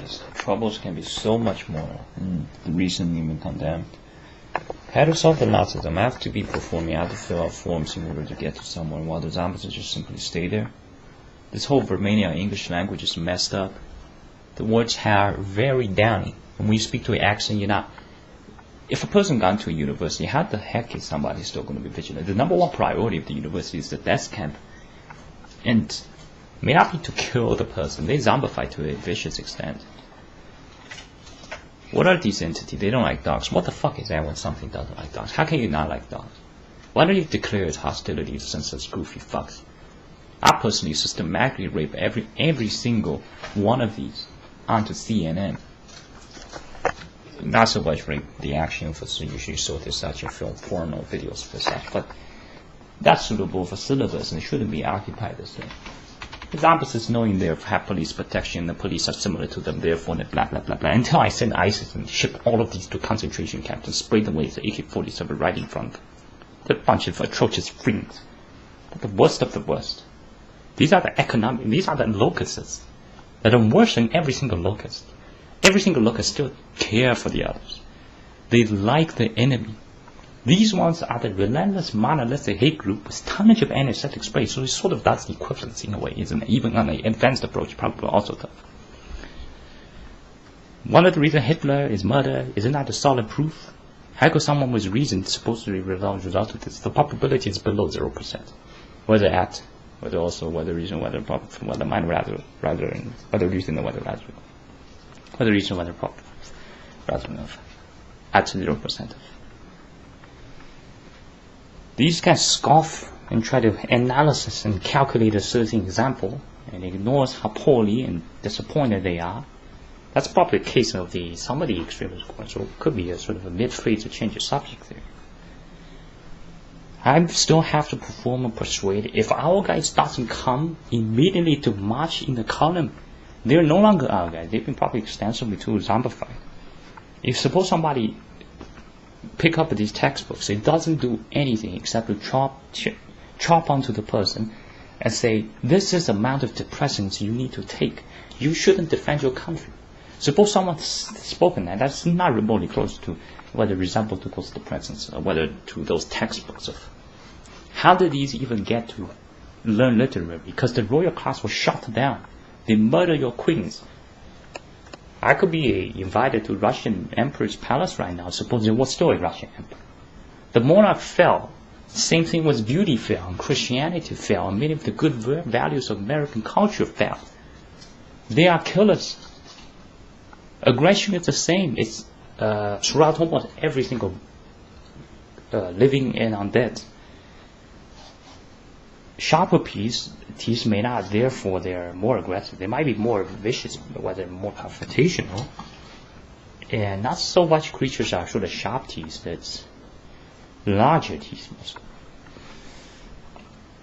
troubles. Troubles can be so much more than the reason even condemned. How to solve the Nazism? I have to be performing, I have to fill out forms in order to get to somewhere, while those ambassadors just simply stay there. This whole Romanian English language is messed up. The words are very downy. And when you speak to an accent, you're not... If a person gone to a university, how the heck is somebody still going to be vigilant? The number one priority of the university is the death camp. And it may not be to kill the person. They zombify to a vicious extent. What are these entities? They don't like dogs. What the fuck is that when something doesn't like dogs? How can you not like dogs? Why don't you declare its hostility to such goofy fucks? I personally systematically rape every single one of these onto CNN. Not so much for the action for usually so there's such a film porno videos for such, but that's suitable for syllabus and it shouldn't be occupied as well. His opposites knowing they have police protection, the police are similar to them, therefore blah blah blah blah. Until I send ISIS and ship all of these to concentration camps and spray them with the AK-47 right in front. They're a bunch of atrocious fiends. They're the worst of the worst. These are the locusts that are worse than every single locust. Every single locust still care for the others. They like the enemy. These ones are the relentless monolithic hate group with tonnage of anesthetic spray, so it sort of does the equivalence in a way, isn't it? Even on an advanced approach, probably also tough. One of the reasons Hitler is murdered, isn't that a solid proof? How could someone with reason supposedly result of this? The probability is below 0%. Whether reason, whether mind, rather enough at 0%. These guys scoff and try to analysis and calculate a certain example and ignores how poorly and disappointed they are. That's probably a case of some of the extremist course, so it could be a sort of a mid-phrase to change the subject there. I still have to perform and persuade. If our guys doesn't come immediately to march in the column, they're no longer our guys. They've been probably extensively too zombified. If suppose somebody pick up these textbooks, it doesn't do anything except to chop onto the person and say, this is the amount of depressants you need to take. You shouldn't defend your country. Suppose someone's spoken that's not remotely close to whether resemble to those depressants or whether to those textbooks of how did these even get to learn literature? Because the royal class was shot down. They murder your queens. I could be invited to Russian emperor's palace right now. Suppose there was still a Russian emperor. The monarch fell. Same thing with beauty fell, and Christianity fell, and many of the good values of American culture fell. They are killers. Aggression is the same. It's throughout almost every single living and undead. Sharper teeth may not, therefore they're more aggressive. They might be more vicious, whether more confrontational. And not so much creatures are sort of sharp teeth, it's larger teeth mostly.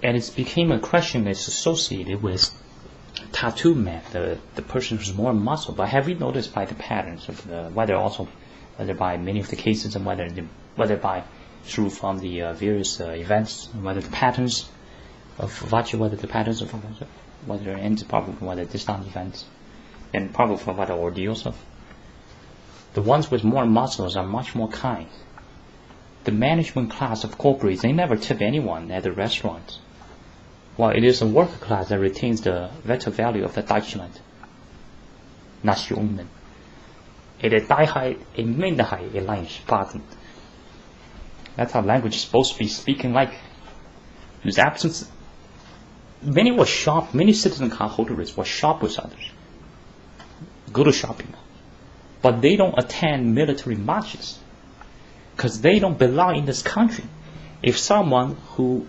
And it became a question that's associated with tattoo man, the person who's more muscle. But have we noticed by the patterns of whether by many of the cases and whether by through from the various events, whether the patterns of virtue, whether ends probably whether distant events, and probably for whether ordeals of. The ones with more muscles are much more kind. The management class of corporates, they never tip anyone at the restaurants. While it is a worker class that retains the better value of the Deutschland. Nationen. That's how language is supposed to be speaking like. There's absence. Many were sharp, many citizen cardholders were sharp with others. Go to shopping. But they don't attend military marches. Because they don't belong in this country. If someone who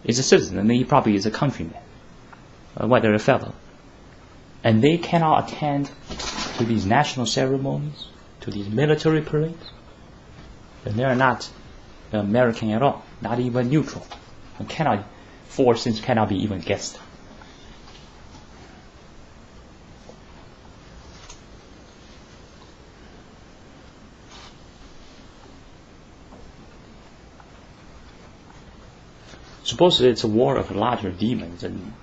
is a citizen, then he probably is a countryman, whether a fellow, and they cannot attend to these national ceremonies, to these military parades, then they are not American at all, not even neutral, and cannot be even guessed. Suppose it's a war of larger demons, and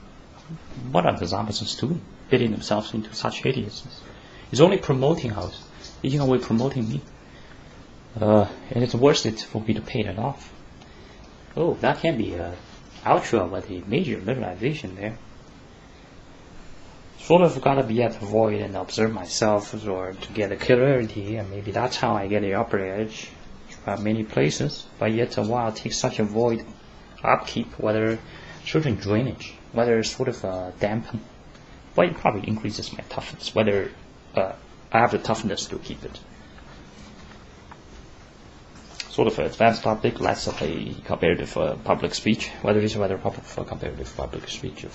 what are the zombies doing? Fitting themselves into such hideousness. It's only promoting us. It's in a way promoting me. And it's worth it for me to pay that off. Oh, that can be ultra, but a major literalization there. Sort of gotta be at the void and observe myself, or to get a clarity, and maybe that's how I get the upper edge throughout many places. But yet a while takes such a void upkeep, whether certain drainage, whether sort of dampen, but it probably increases my toughness, whether I have the toughness to keep it. Sort of an advanced topic, less of a comparative public speech, whether it's whether proper for comparative public speech,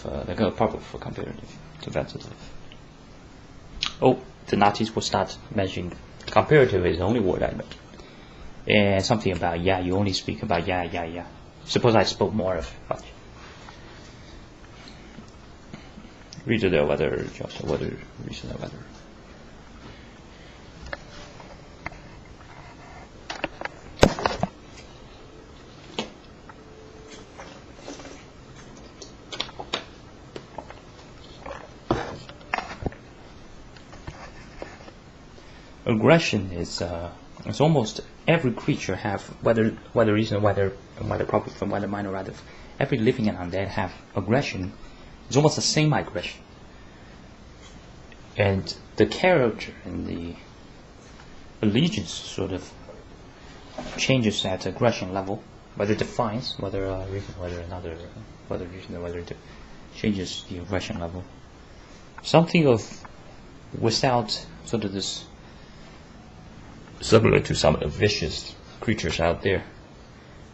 proper for comparative defensive. Oh, the Nazis will start mentioning comparative is the only word I meant. And something about, yeah, you only speak about yeah. Suppose I spoke more of it. Read the weather, just the weather, recent weather. Aggression is it's almost every creature have whether reason whether proper from whether minor rather every living and undead have aggression. It's almost the same aggression, and the character and the allegiance sort of changes at aggression level, whether it defines whether reason whether another whether reason whether it changes the aggression level. Something of without sort of this. Similar to some of the vicious creatures out there.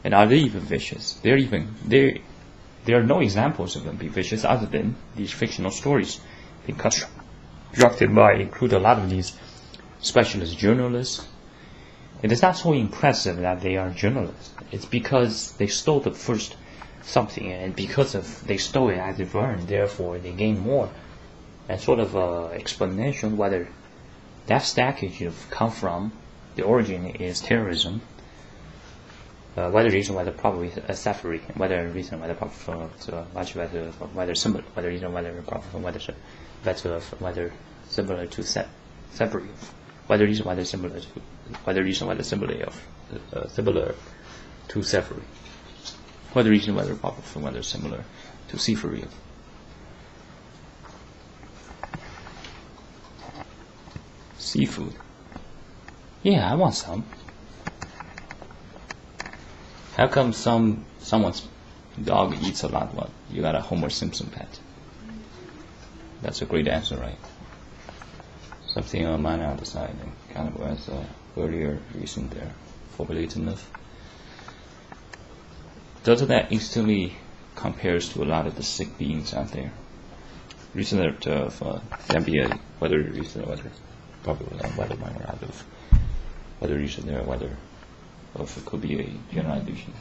And are they even vicious? There are no examples of them being vicious other than these fictional stories being constructed by include a lot of these specialist journalists. It is not so impressive that they are journalists. It's because they stole the first something, and because of they stole it as they learned, therefore they gain more. And sort of explanation whether that stackage have come from. The origin is terrorism. Whether reason, whether probably a suffering, whether reason, whether probably much better, whether similar, whether reason, whether probably whether better, whether similar to separate, whether reason, whether similar to, whether reason, whether similar of similar to separate, whether reason, whether probably whether similar to separate. Seafood. Yeah, I want some. How come someone's dog eats a lot? What? You got a Homer Simpson pet. That's a great answer, right? Something on mine on the side, kind of was earlier recent there, forbidden. Doesn't that instantly compares to a lot of the sick beings out there? Reason of can be a whether reason or whether probably whether minor out of. Whether reason there, whether if it could be a generalization,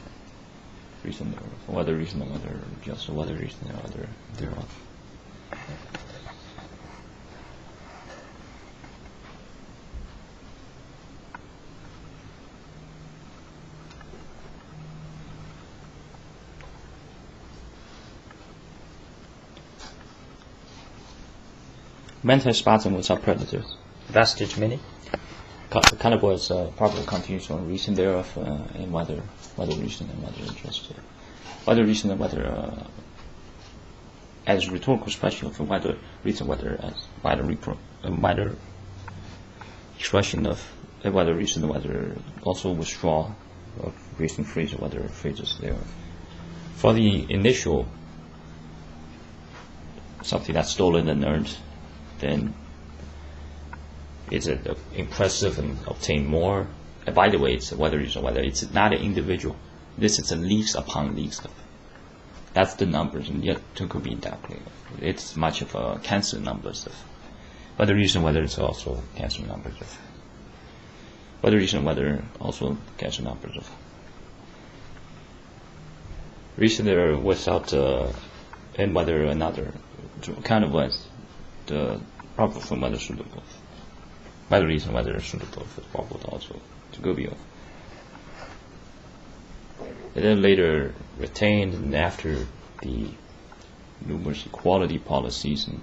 reason there, whether reason, whether just whether reason there, whether thereof. Mental spasms are predators. Vestige meaning. Kind of was probably continues on reason thereof and whether reason and whether just whether reason and whether as rhetorical question for whether reason whether as minor expression of whether reason and whether also withdraw of reason phrase or whether phrases thereof. For the initial something that's stolen and earned, then is it impressive and obtain more? And by the way, it's whether it's not an individual. This is a leaves upon leaves of. That's the numbers, and yet to could be downplayed. It's much of a cancer numbers of. Whether reason whether it's also cancer numbers of. Whether reason whether also cancer numbers of. Reason there without and whether another kind of was the proper from whether suitable. By the reason whether it's suitable for probable also to go beyond. And then later retained, and after the numerous equality policies and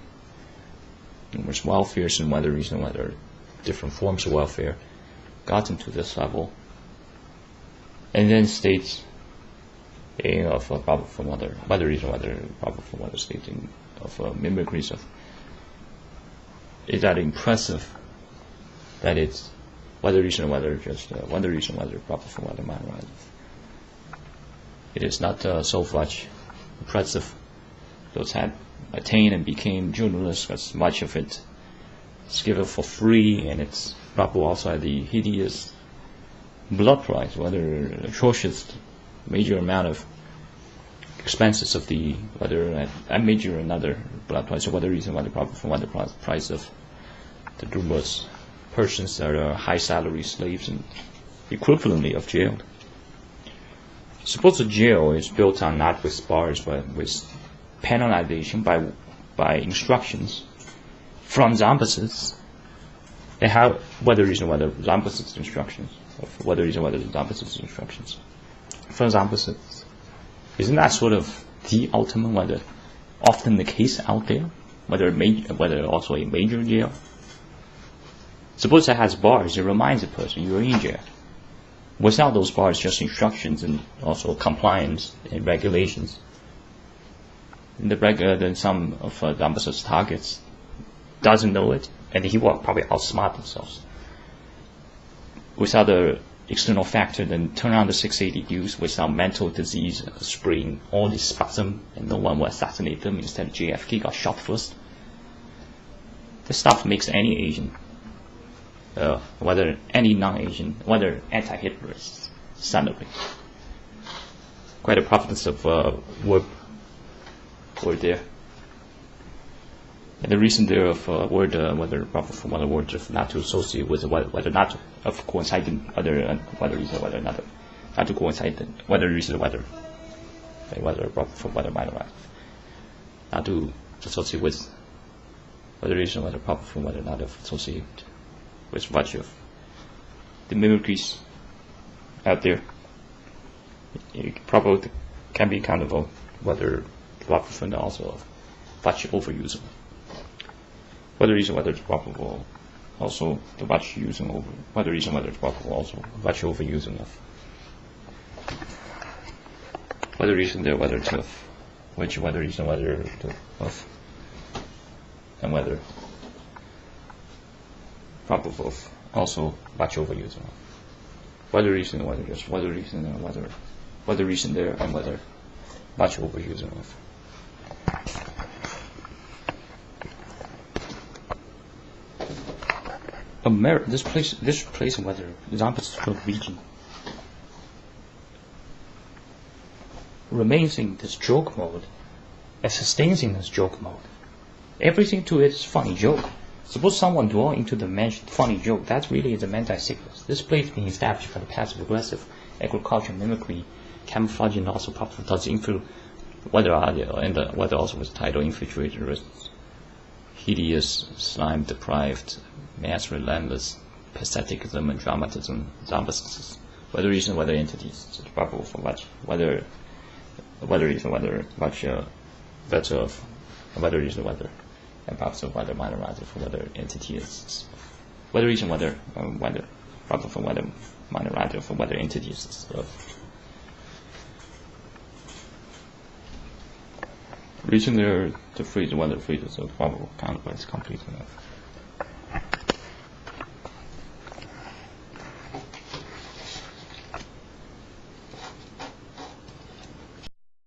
numerous welfares and whether reason whether different forms of welfare gotten to this level, and then states a of a probable from whether reason whether probable from whether stating of mimicries of is that impressive that it's whether reason whether just whether reason whether probable from whether minor. It is not so much impressive. Those had attained and became journalists, because much of it is given for free, and it's probably also at the hideous blood price, whether atrocious major amount of expenses of the whether a major another blood price, or whether reason whether probably from whether price of the numerous persons that are high salary slaves and equivalently of jailed. Suppose a jail is built on not with bars but with penalization by instructions from Zambasists. They have whether reason whether Zambasists instructions, or whether reason whether Zambasists instructions from Zambasists. Isn't that sort of the ultimate whether often the case out there? Whether also a major jail. Suppose it has bars, it reminds a person you're in jail. Without those bars, just instructions and also compliance and regulations. Then some of the ambassador's targets doesn't know it, and he will probably outsmart themselves. Without the external factor, then turn on the 680 youth without mental disease, spraying all this spasm, and no one will assassinate them. Instead, JFK got shot first. This stuff makes any Asian, whether any non-Asian, whether anti-Hitlerists, celebrate. Quite a providence of word there. And the reason there of word whether proper from other words of not to associate with whether not to, of coinciding whether reason whether not to coincide whether reason whether proper from whether minor not to associate with whether reason whether proper from whether not to associate with virtue of the mimicries out there. It probably can be kind of a whether proper from also virtue overusing. Whether reason whether it's probable, also the virtue using over. Whether reason whether it's probable, also virtue overusing of. Whether reason there whether it's of, which whether reason whether of, and whether probable of, also virtue overusing of. Whether reason whether just whether reason and whether reason there and whether virtue overusing of. This place whether Zambasi's region remains in this joke mode and sustains in this joke mode. Everything to it is funny joke. Suppose someone dwell into the mentioned funny joke, that's really the mental sickness. This place being established by the passive aggressive agriculture mimicry, camouflage, and also does influence whether also was title infiltrated, hideous, slime deprived, mass relentless, patheticism and dramatism, Zambasists. Whether reason, whether entities, it's probable for much, whether reason, whether much better of, whether reason, whether, and perhaps of whether minor rather for whether entities, whether reason, whether probable for whether minor rather for whether entities. Reason there, the phrase, whether phrase is probable counterpart is complete enough.